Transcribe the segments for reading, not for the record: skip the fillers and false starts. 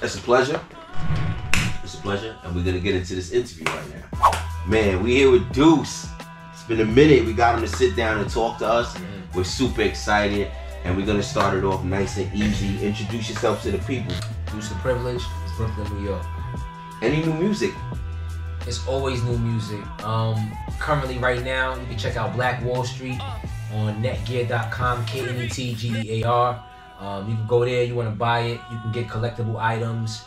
It's a pleasure. It's a pleasure, and we're gonna get into this interview right now. Man, we here with Duce. It's been a minute. We got him to sit down and talk to us. We're super excited, and we're gonna start it off nice and easy. Introduce yourself to the people. Duce da Privilege, it's Brooklyn, New York. Any new music? It's always new music. Currently, right now, you can check out Black Wall Street on netgear.com, KNETGEAR. You can go there, you want to buy it, you can get collectible items,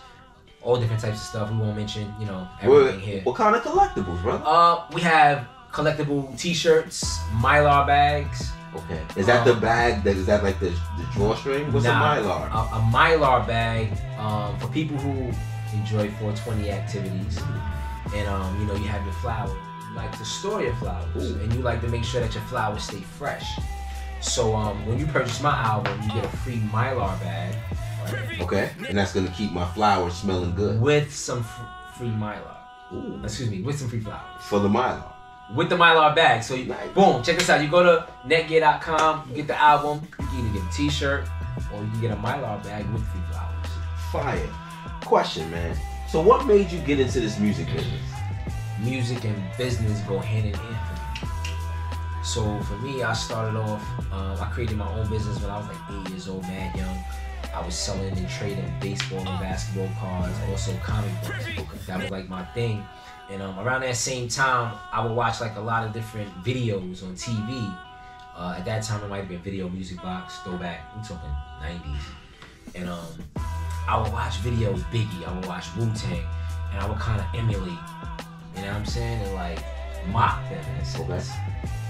all different types of stuff. We won't mention, everything here. What kind of collectibles, brother? We have collectible t-shirts, Mylar bags. Okay. Is that the bag, is that like the drawstring? What's a Mylar? A Mylar bag for people who enjoy 420 activities. And you have your flowers. You like to store your flowers. Ooh. And you like to make sure that your flowers stay fresh. So when you purchase my album, you get a free Mylar bag. Right? Okay. And that's gonna keep my flowers smelling good. With some free Mylar. Ooh. Excuse me, with some free flowers. For the Mylar. With the Mylar bag. So boom, check this out. You go to netgear.com, you get the album, you can either get a t-shirt or you can get a Mylar bag with free flowers. Fire. Question, man. So what made you get into this music business? Music and business go hand in hand for me. So for me, I started off, I created my own business when I was like 8 years old, mad young. I was selling and trading baseball and basketball cards, also comic books. That was like my thing. And around that same time, I would watch like a lot of different videos on TV. At that time, it might be a Video Music Box, throwback, we're talking 90s. And I would watch videos, Biggie, I would watch Wu-Tang, and I would kind of emulate, you know what I'm saying, and like mock them in a sense.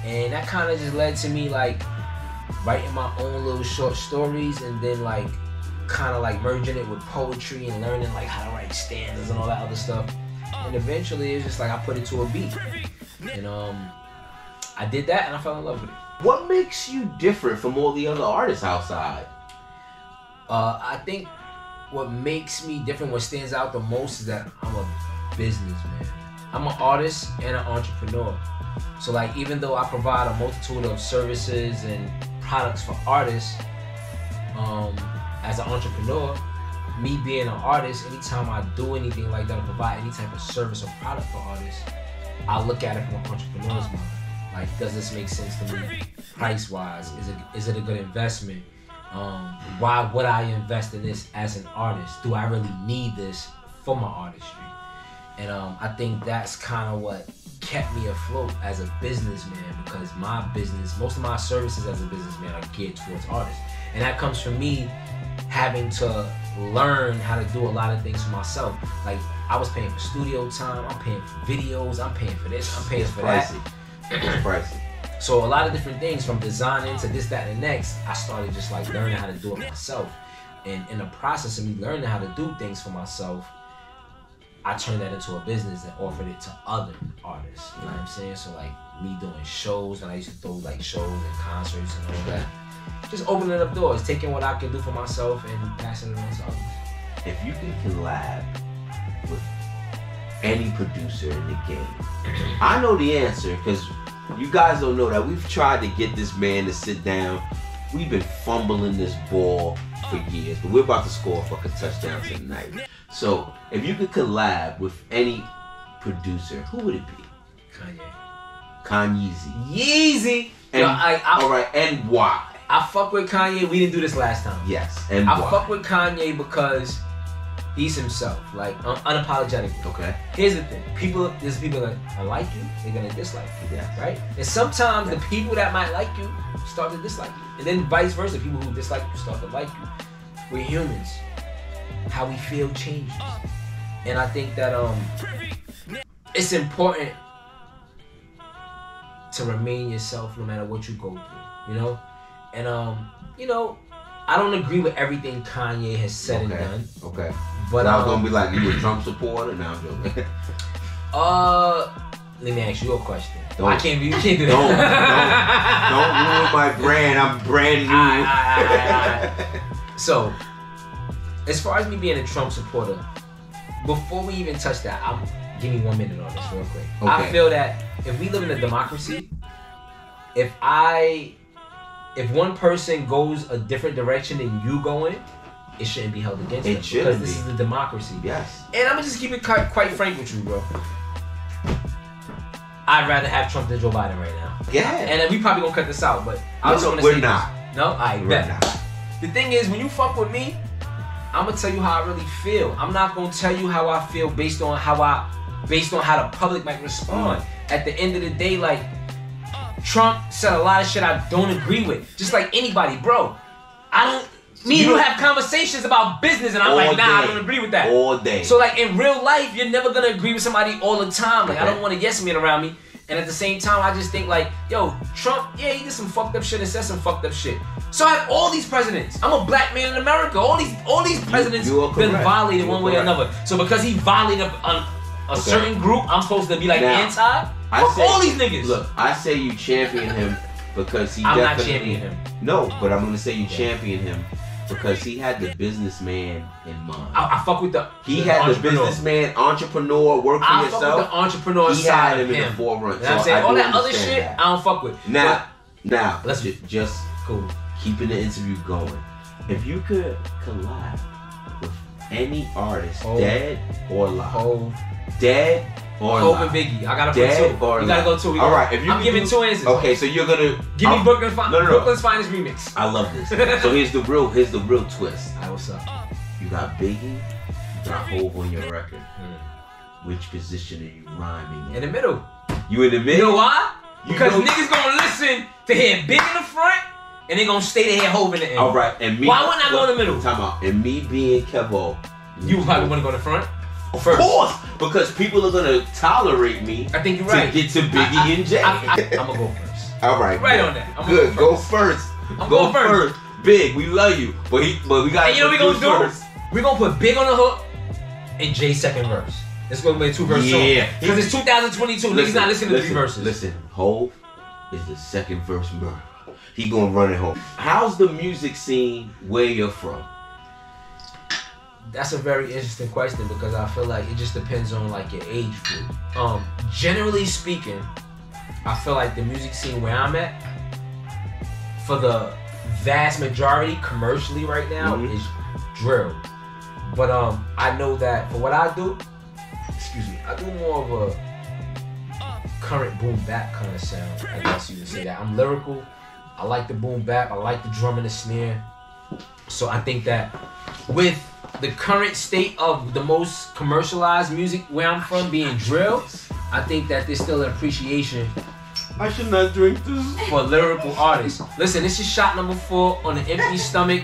And that kind of just led to me like writing my own little short stories, and then like kind of like merging it with poetry and learning like how to write stanzas and all that other stuff. And eventually it's just like I put it to a beat. And I did that and I fell in love with it. What makes you different from all the other artists outside? I think what makes me different, what stands out the most, is that I'm a businessman. I'm an artist and an entrepreneur. So like even though I provide a multitude of services and products for artists, as an entrepreneur, me being an artist, anytime I do anything like that or provide any type of service or product for artists, I look at it from an entrepreneur's mind. Like, does this make sense to me price-wise? Is it a good investment? Why would I invest in this as an artist? Do I really need this for my artistry? And I think that's kind of what kept me afloat as a businessman, because my business, most of my services as a businessman are geared towards artists. And that comes from me having to learn how to do a lot of things for myself. Like, I was paying for studio time, I'm paying for videos, I'm paying for this, I'm paying for that. It's pricey. So a lot of different things, from designing to this, that, and the next, I started just like learning how to do it myself. And in the process of me learning how to do things for myself, I turned that into a business and offered it to other artists. You know what I'm saying? So like me doing shows, and I used to throw like shows and concerts and all that. Just opening up doors, taking what I can do for myself and passing it on to others. If you can collab with any producer in the game, I know the answer, because you guys don't know that we've tried to get this man to sit down. We've been fumbling this ball for years, but we're about to score a fucking touchdown tonight. So if you could collab with any producer, who would it be? Kanye. Yeezy. And, all right, and why? I fuck with Kanye. We didn't do this last time. Yes, and why? I fuck with Kanye because he's himself, like unapologetically. Okay. Here's the thing: there's people that like you, they're gonna dislike you, right? And sometimes the people that might like you start to dislike you, and then vice versa. People who dislike you start to like you. We're humans. How we feel changes, and I think that it's important to remain yourself no matter what you go through, you know. And I don't agree with everything Kanye has said and done. Okay. But I was gonna be like, you a Trump supporter? Now I'm joking. Let me ask you a question. You can't do that. Don't ruin my brand. I'm brand new. So, as far as me being a Trump supporter, before we even touch that, give me 1 minute on this real quick. Okay. I feel that if we live in a democracy, if one person goes a different direction than you going, it shouldn't be held against It them shouldn't because this be. is the democracy. Yes. And I'm gonna just keep it quite frank with you, bro. I'd rather have Trump than Joe Biden right now. Yeah. And then we probably gonna cut this out, but I No, just want to we're say not. this. No, I We're bet. not. The thing is, when you fuck with me, I'm gonna tell you how I really feel. I'm not gonna tell you how I feel based on how the public might respond. At the end of the day, like Trump said a lot of shit I don't agree with. Just like anybody, bro. Me and you have conversations about business, and I'm like, nah, I don't agree with that. All day. So like in real life, you're never gonna agree with somebody all the time. Like I don't want a yes man around me. And at the same time, I just think like, yo, Trump, yeah, he did some fucked up shit and said some fucked up shit. So I have all these presidents. I'm a black man in America. All these presidents been violated one way or another. So because he violated a certain group, I'm supposed to be like anti? Fuck all these niggas. Look, I say you champion him because he I'm definitely... not championing him. No, but I'm gonna say you champion him because he had the businessman in mind. I fuck with the He had the businessman, entrepreneur, work for yourself. I fuck with the entrepreneur he side had of him him. in the forefront. You know what I'm saying? All that other shit, that. I don't fuck with. Now, let's just cool. Keeping the interview going. If you could collab with any artist, dead or alive, dead or Hope alive, and Biggie. I gotta put dead two. Or you gotta go two. All right. If you I'm giving two answers. Okay, so you're gonna give me Brooklyn's Finest remix. I love this. So here's the real twist. Alright, what's up? You got Biggie, you got Hov on your record. Which position are you rhyming in? In the middle. You in the middle? You know why? Because niggas gonna listen to hear Big in the front, and they gonna stay to hear Hov in the end. All right, and me. Why wouldn't I go in the middle? Time out. And me being Kevo. You probably wanna go in the front. Of course, because people are gonna tolerate me. I think you're right. To get to Biggie and Jay. I'm gonna go first. All right. Right on that. I'm good. Go first. I'm going first. Big, we love you, but we got. And you know what we gonna do? We gonna put Big on the hook and Jay second verse. It's gonna be a 2-verse song. Yeah. Because it's 2022. Niggas not listening to 3 verses. Listen, Hov is the second verse murderer. He gonna run it home. How's the music scene where you're from? That's a very interesting question because I feel like it just depends on like your age group. Generally speaking, I feel like the music scene where I'm at, for the vast majority commercially right now, is drill. But I know that for what I do, I do more of a current boom bap kind of sound. I guess you would say that. I'm lyrical. I like the boom bap. I like the drum and the snare. So I think that with the current state of the most commercialized music where I'm from being drill, I think that there's still an appreciation. I should not drink this. For lyrical artists. Listen, this is shot number 4 on an empty stomach.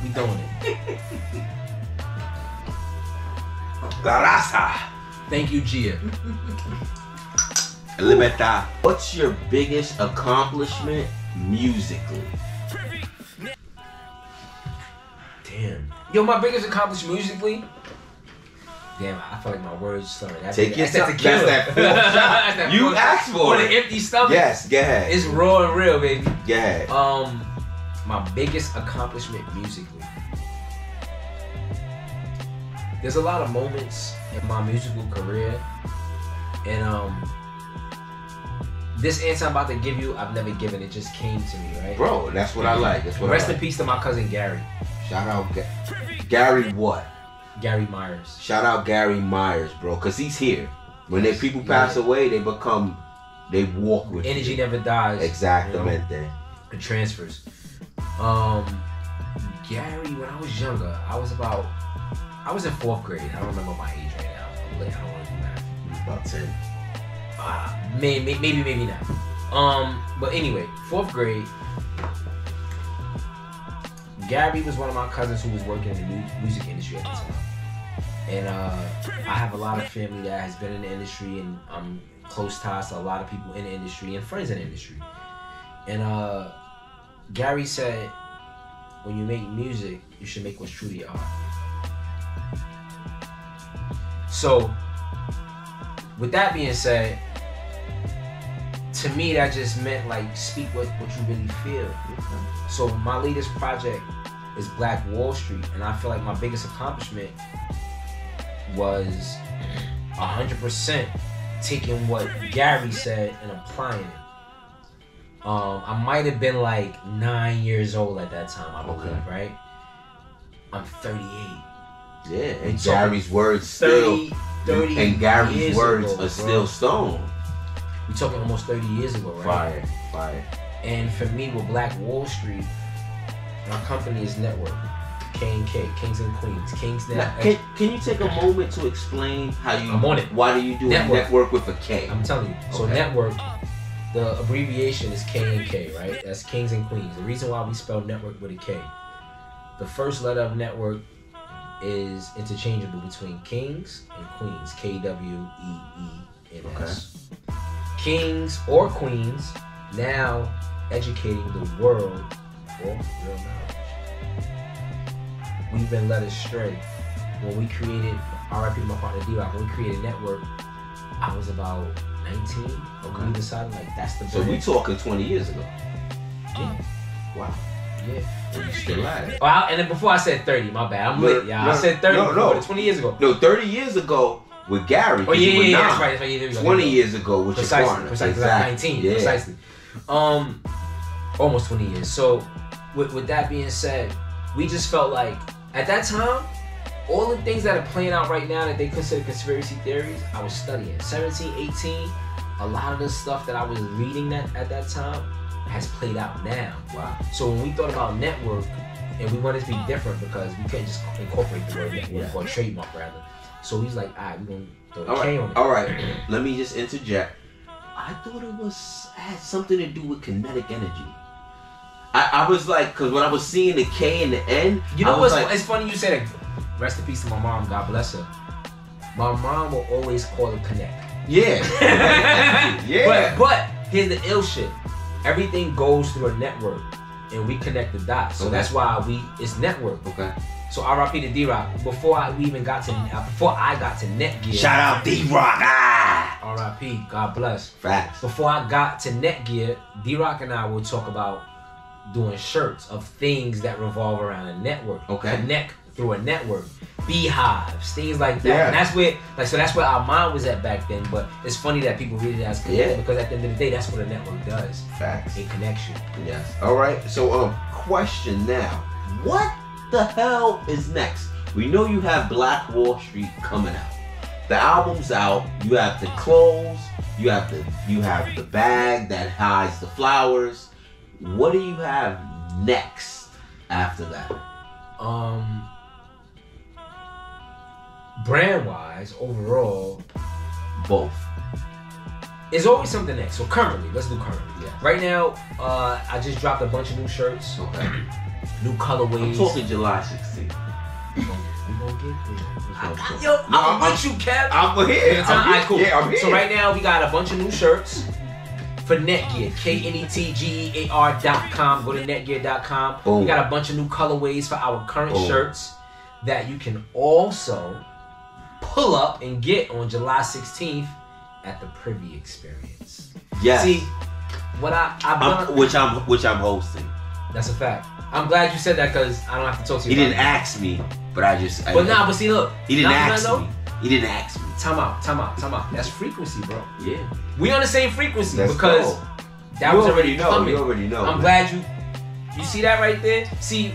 We doing it. Garasa. Thank you, Gia. Libertad. What's your biggest accomplishment musically? Damn. Yo, my biggest accomplishment musically? Damn, I feel like my words started. Take your time. That's that fourth shot. You asked for it. On an empty stomach. Yes, go ahead. It's raw and real, baby. Go ahead. My biggest accomplishment musically. There's a lot of moments in my musical career, and this answer I'm about to give you, I've never given. It just came to me, right? Bro, that's what I like. That's what Rest I like. in peace to my cousin Gary. Shout out Gary what? Gary Myers. Shout out Gary Myers, bro, because he's here. When people pass away, they walk with energy you. Never dies. Exactamente. You know? It transfers. Gary, when I was younger, I was in 4th grade. I don't remember my age right now. I'm late. I don't want to do math. About 10. Maybe not. But anyway, 4th grade. Gary was one of my cousins who was working in the music industry at the time. And I have a lot of family that has been in the industry, and I'm close ties to a lot of people in the industry and friends in the industry. And Gary said, when you make music, you should make what's true to your heart. So, with that being said, to me that just meant like speak what you really feel. So my latest project is Black Wall Street, and I feel like my biggest accomplishment was 100% taking what Gary said and applying it. I might have been like 9 years old at that time, I believe, right? I'm 38. Yeah, and Gary's words still, 30 and Gary's years words ago, are still stone. We're talking almost 30 years ago, right? Fire. And for me, with Black Wall Street, my company is Network. K&K, Kings and Queens. Kings now. Can you take a moment to explain how you? I'm on it. Why do you do network with a K? I'm telling you. So Network, the abbreviation is K&K, right? That's Kings and Queens. The reason why we spell Network with a K, the first letter of Network is interchangeable between Kings and Queens. KWEENS. Kings or Queens, now educating the world for real knowledge. We've been led astray. When we created, RIP to my partner D-Rock, when we created Network, I was about 19. Okay. We decided like that's the So we talking 20 years ago. Yeah. Wow. Yeah. And you still at it. Well, and then before I said 30, my bad. I'm lit, y'all. I said 30 before, 20 years ago. No, 30 years ago with Gary. Oh yeah, that's right. That's right. 20 years ago with your partner. Precisely. Exactly. 19. Yeah. Precisely. Almost 20 years. So with that being said, we just felt like at that time, all the things that are playing out right now that they consider conspiracy theories, I was studying. 17, 18, a lot of the stuff that I was reading at that time has played out now. Wow. So when we thought about network, and we wanted to be different because we couldn't just incorporate the word network or trademark rather. So we was like, all right, we're going to throw a K on it. All right, let me just interject. I thought it had something to do with kinetic energy. I was like, because when I was seeing the K and the N, you know what's like, it's funny you say that. Rest in peace to my mom, God bless her. My mom will always call it connect. Yeah. Yeah. But here's the ill shit. Everything goes through a network and we connect the dots. So that's why it's network. Okay. So RIP to D-Rock. Before I got to Netgear. Shout out D-Rock. RIP, God bless. Facts. Before I got to Netgear, D-Rock and I will talk about doing shirts of things that revolve around a network. Okay. Connect through a network. Beehives, things like that. Yeah. And that's where our mind was at back then. But it's funny that people read it as connect because at the end of the day, that's what a network does. Facts. It connects you. Yes. All right. So, question now. What the hell is next? We know you have Black Wall Street coming out. The album's out. You have the clothes. You have the bag that hides the flowers. What do you have next after that? Brand-wise, overall, both. There's always something next. So currently, let's do currently. Yeah. Right now, I just dropped a bunch of new shirts. Okay. New colorways. I'm talking July 16th. We gonna get there. I'm with you, Kev. I'm here. Alright, cool. Yeah, I'm here. So right now, we got a bunch of new shirts for Netgear. KNETGEAR.com. Go to netgear.com. Boom. We got a bunch of new colorways for our current shirts that you can also pull up and get on July 16th at the Privy Experience. Yes. See, what which I'm hosting. That's a fact. I'm glad you said that because I don't have to talk to you. He didn't ask me, but I just. But see, look. He didn't ask me. He didn't ask me. Time out. That's frequency, bro. Yeah. We on the same frequency because that was already coming. You already know. I'm glad you see that right there. See,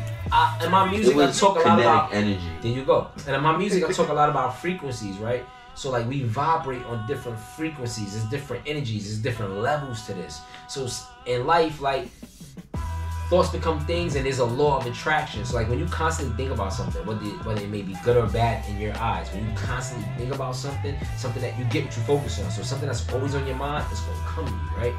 in my music I talk a lot about energy. There you go. And in my music I talk a lot about frequencies, right? So like we vibrate on different frequencies. There's different energies. There's different levels to this. So in life, like thoughts become things, and there's a law of attraction. So like when you constantly think about something, whether it may be good or bad in your eyes, when you constantly think about something that you get what you focus on. So something that's always on your mind is gonna come to you, right?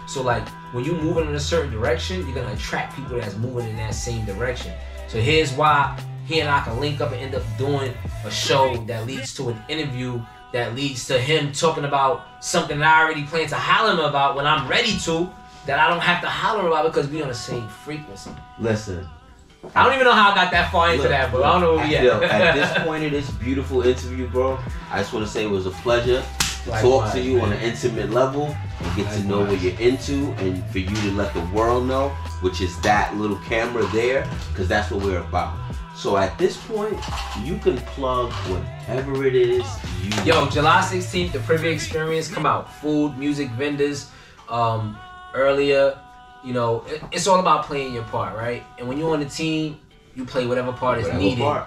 So like when you're moving in a certain direction, you're gonna attract people that's moving in that same direction. So here's why he and I can link up and end up doing a show that leads to an interview that leads to him talking about something that I already plan to holler him about when I'm ready to, that I don't have to holler about because we on the same frequency. Listen. I don't even know how I got that far into that, but I don't know where we at. At this point of this beautiful interview, bro, I just want to say it was a pleasure to talk to you on an intimate level and get to know what you're into, and for you to let the world know, which is that little camera there, because that's what we're about. So at this point, you can plug whatever it is you Yo, July 16th, the Privy Experience, come out. Food, music, vendors. Earlier, you know, it's all about playing your part, right? And when you're on the team, you play whatever part is needed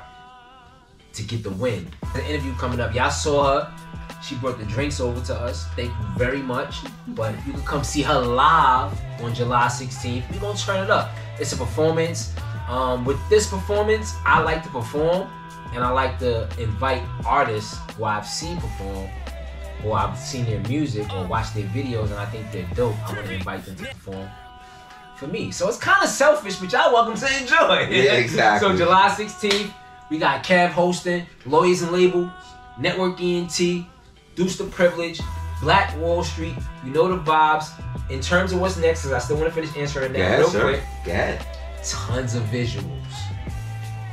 to get the win. The interview coming up, y'all saw her. She brought the drinks over to us. Thank you very much. But you can come see her live on July 16th. We're gonna turn it up. It's a performance. With this performance, I like to perform, and I like to invite artists who I've seen perform, or I've seen their music, or watched their videos, and I think they're dope. I want to invite them to perform for me. So it's kind of selfish, but y'all welcome to enjoy. Yeah, exactly. So July 16th, we got Kev hosting, Lawyers and Labels, Network ENT, Duce da Privilege, Black Wall Street. You know the vibes. In terms of what's next, because I still want to finish answering that real quick. Yeah. Tons of visuals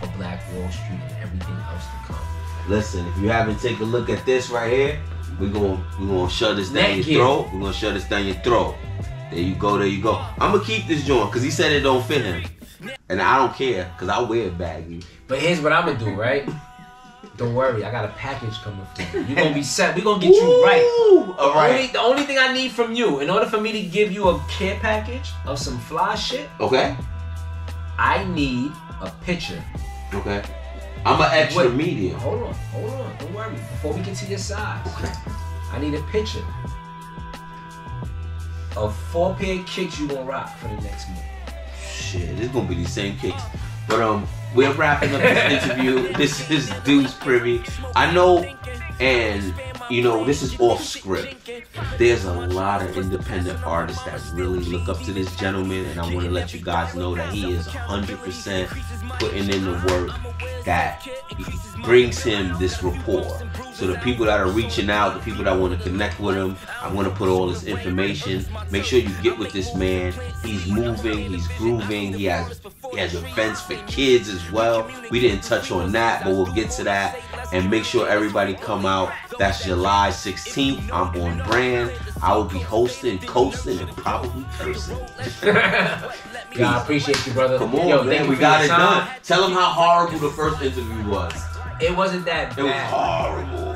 for Black Wall Street and everything else to come. Listen, if you haven't taken a look at this right here, we're gonna shove this down your throat. We're gonna shove this down your throat. There you go, there you go. I'm gonna keep this joint because he said it don't fit him. And I don't care, because I wear it baggy. But here's what I'm gonna do, right? Don't worry, I got a package coming for you. You're gonna be set. We're gonna get you right. All right. The only thing I need from you, in order for me to give you a care package of some fly shit, okay, I need a picture. Okay. I'm an extra medium. Hold on. Don't worry. Before we get to your size, okay, I need a picture of 4 pair of kicks you gonna rock for the next month. Shit, it's gonna be these same kicks. But we're wrapping up this interview. This is Duce Privy. I know, and you know, this is off script. There's a lot of independent artists that really look up to this gentleman, and I want to let you guys know that he is 100% putting in the work that brings him this rapport. So the people that are reaching out, the people that want to connect with him, I want to put all this information. Make sure you get with this man. He's moving, he's grooving, he has events for kids as well. We didn't touch on that, but we'll get to that. And make sure everybody come out. That's July 16th. I'm on brand. I will be hosting, coasting, and probably cursing. I appreciate you, brother. Come on, man. We got it done. Tell them how horrible the first interview was. It wasn't that bad. It was horrible.